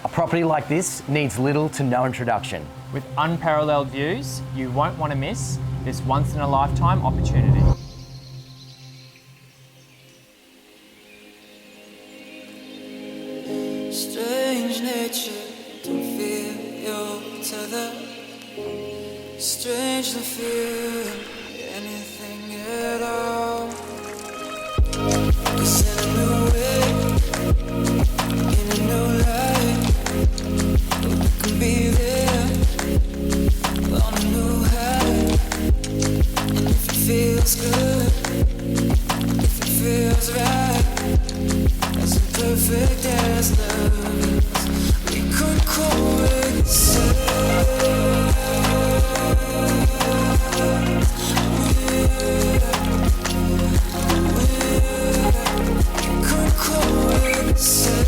A property like this needs little to no introduction. With unparalleled views, you won't want to miss this once-in-a-lifetime opportunity. Strange nature, don't feel your tether. Strange to feel anything at all. Cause in a new way, in a new light, we can be there on a new high. And if it feels good, if it feels right, as imperfect as love is, we could coexist. We could coexist.